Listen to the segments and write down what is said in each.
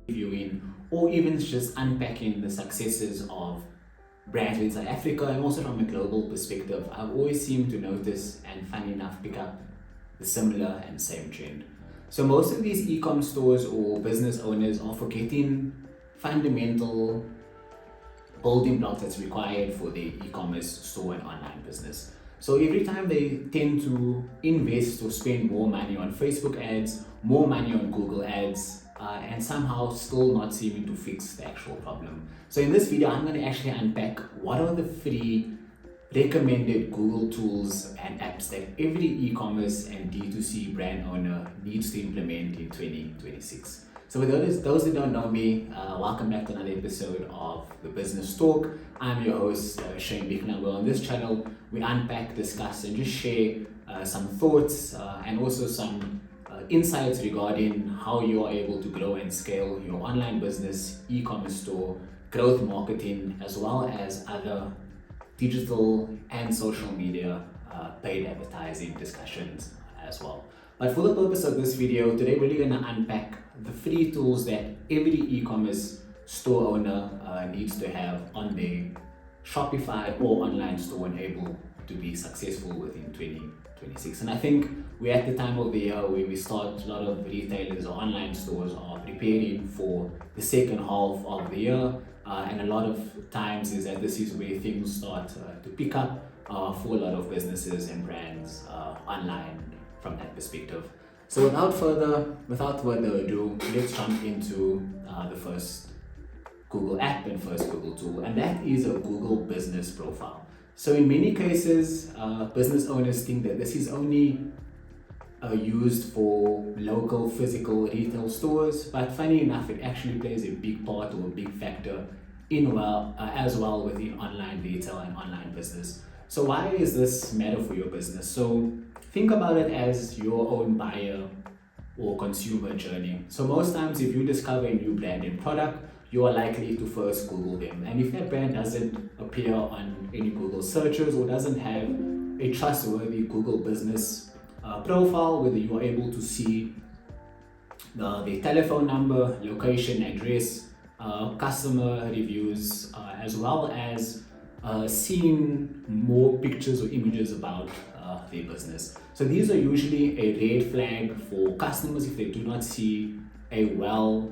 reviewing or even just unpacking the successes of brands in South Africa and also from a global perspective, I've always seemed to notice and funny enough pick up the similar and same trend. So most of these e-com stores or business owners are forgetting fundamental building blocks that's required for the e-commerce store and online business. So every time they tend to invest or spend more money on Facebook ads, more money on Google ads, and somehow still not seeming to fix the actual problem. So in this video, I'm going to actually unpack what are the free recommended Google tools and apps that every e-commerce and D2C brand owner needs to implement in 2026. So for those who don't know me, welcome back to another episode of the Bizniz Talk. I'm your host, Shane Bickner. Well, on this channel, we unpack, discuss, and just share some thoughts and also some insights regarding how you are able to grow and scale your online business, e-commerce store, growth marketing, as well as other digital and social media paid advertising discussions as well. But for the purpose of this video, today we're really going to unpack the free tools that every e-commerce store owner needs to have on their Shopify or online store and able to be successful within 2026. And I think we're at the time of the year where we start, a lot of retailers or online stores are preparing for the second half of the year. And a lot of times is that this is where things start to pick up for a lot of businesses and brands online from that perspective. So without further ado, let's jump into the first Google app and first Google tool, and that is a Google business profile. So in many cases, business owners think that this is only used for local physical retail stores, but funny enough, it actually plays a big part or a big factor as well within online retail and online business. So why is this matter for your business? So think about it as your own buyer or consumer journey. So most times if you discover a new brand and product, you are likely to first Google them. And if that brand doesn't appear on any Google searches or doesn't have a trustworthy Google business profile, whether you are able to see the telephone number, location, address, customer reviews, as well as seeing more pictures or images about their business. So these are usually a red flag for customers if they do not see a well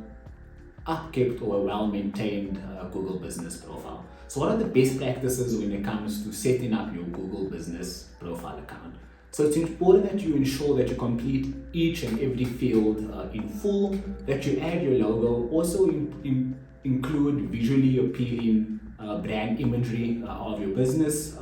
upkept or a well-maintained Google business profile. So what are the best practices when it comes to setting up your Google business profile account? So it's important that you ensure that you complete each and every field in full, that you add your logo, also include visually appealing brand imagery of your business,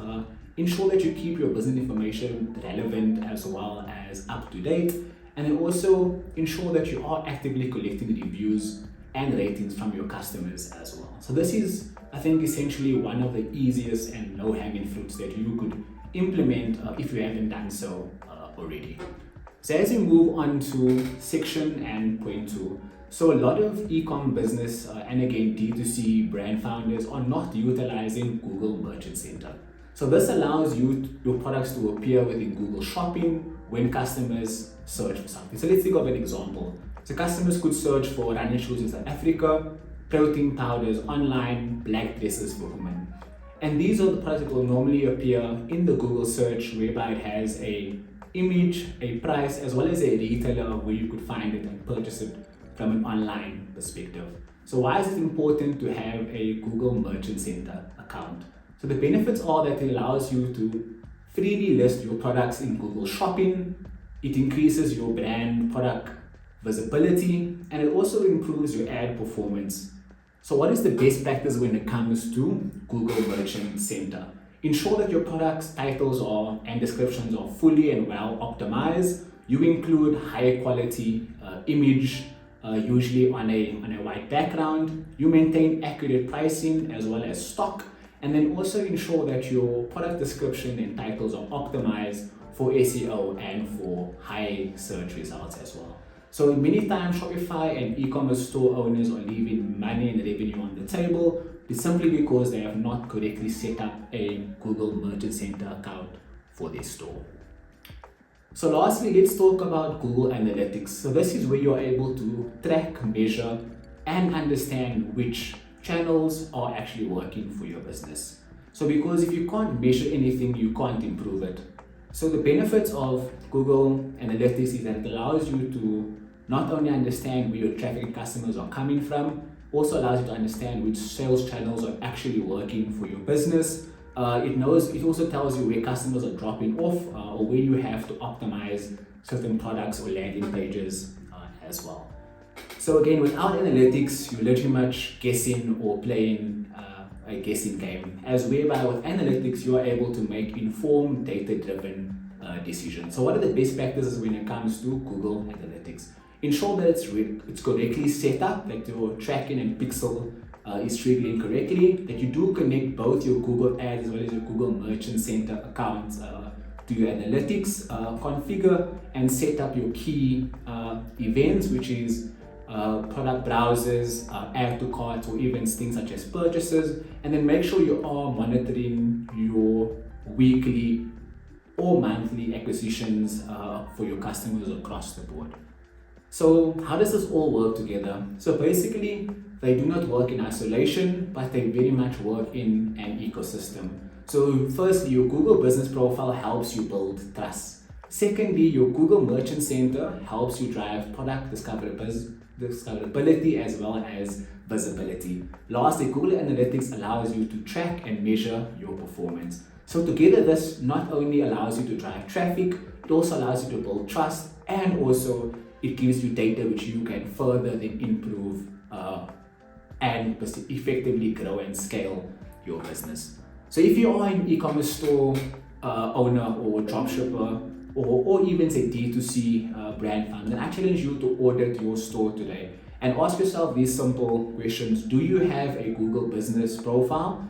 ensure that you keep your business information relevant as well as up to date, and then also ensure that you are actively collecting reviews and ratings from your customers as well. So this is, I think, essentially one of the easiest and low-hanging fruits that you could implement if you haven't done so already. So as we move on to section and point 2, so a lot of e-com business and again D2C brand founders are not utilizing Google Merchant Center. So this allows your products to appear within Google Shopping when customers search for something. So let's think of an example. So customers could search for running shoes in South Africa, protein powders online, black dresses for women. And these are the products that will normally appear in the Google search, whereby it has a image, a price, as well as a retailer where you could find it and purchase it from an online perspective. So why is it important to have a Google Merchant Center account? So the benefits are that it allows you to freely list your products in Google Shopping, it increases your brand product visibility, and it also improves your ad performance. So what is the best practice when it comes to Google Merchant Center? Ensure that your products, titles and descriptions are fully and well optimized. You include high quality image, usually on a white background. You maintain accurate pricing as well as stock, and then also ensure that your product description and titles are optimized for SEO and for high search results as well. So many times Shopify and e-commerce store owners are leaving money and revenue on the table simply because they have not correctly set up a Google Merchant Center account for their store. So lastly, let's talk about Google Analytics. So this is where you're able to track, measure, and understand which channels are actually working for your business. So because if you can't measure anything, you can't improve it. So the benefits of Google Analytics is that it allows you to not only understand where your traffic and customers are coming from, also allows you to understand which sales channels are actually working for your business. It also tells you where customers are dropping off or where you have to optimize certain products or landing pages as well. So again, without analytics, you're literally much guessing or playing a guessing game, as whereby with analytics, you are able to make informed, data-driven decisions. So what are the best practices when it comes to Google Analytics? Ensure that it's correctly set up, that your tracking and pixel is triggering correctly, that you do connect both your Google Ads as well as your Google Merchant Center accounts to your analytics, configure and set up your key events, which is product browsers, add to carts, or even things such as purchases, and then make sure you are monitoring your weekly or monthly acquisitions for your customers across the board. So how does this all work together? So basically, they do not work in isolation, but they very much work in an ecosystem. So firstly, your Google Business Profile helps you build trust. Secondly, your Google Merchant Center helps you drive product discoverability as well as visibility. Lastly, Google Analytics allows you to track and measure your performance. So together, this not only allows you to drive traffic, it also allows you to build trust, and also it gives you data which you can further then improve and effectively grow and scale your business. So if you are an e-commerce store owner or dropshipper, or even say D2C brand founder, then I challenge you to audit your store today and ask yourself these simple questions. Do you have a Google Business Profile?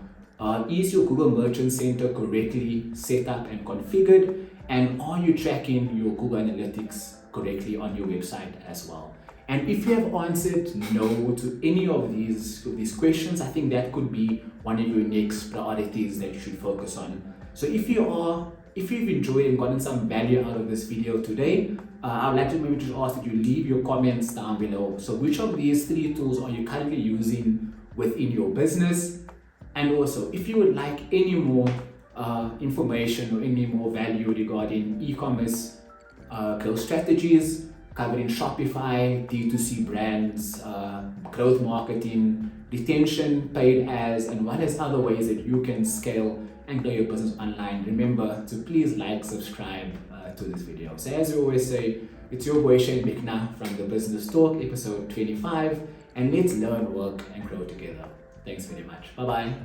Is your Google Merchant Center correctly set up and configured? And are you tracking your Google Analytics correctly on your website as well? And if you have answered no to any of these questions, I think that could be one of your next priorities that you should focus on. So if you've enjoyed and gotten some value out of this video today, I would like to maybe just ask that you leave your comments down below. So which of these 3 tools are you currently using within your business? And also, if you would like any more information or any more value regarding e-commerce growth strategies, covering Shopify, D2C brands, growth marketing, retention, paid ads, and what is other ways that you can scale and grow your business online, remember to please like, subscribe to this video. So as we always say, it's your boy Shane Mikna from the Bizniz Talk, episode 25, and let's learn, work, and grow together. Thanks very much. Bye-bye.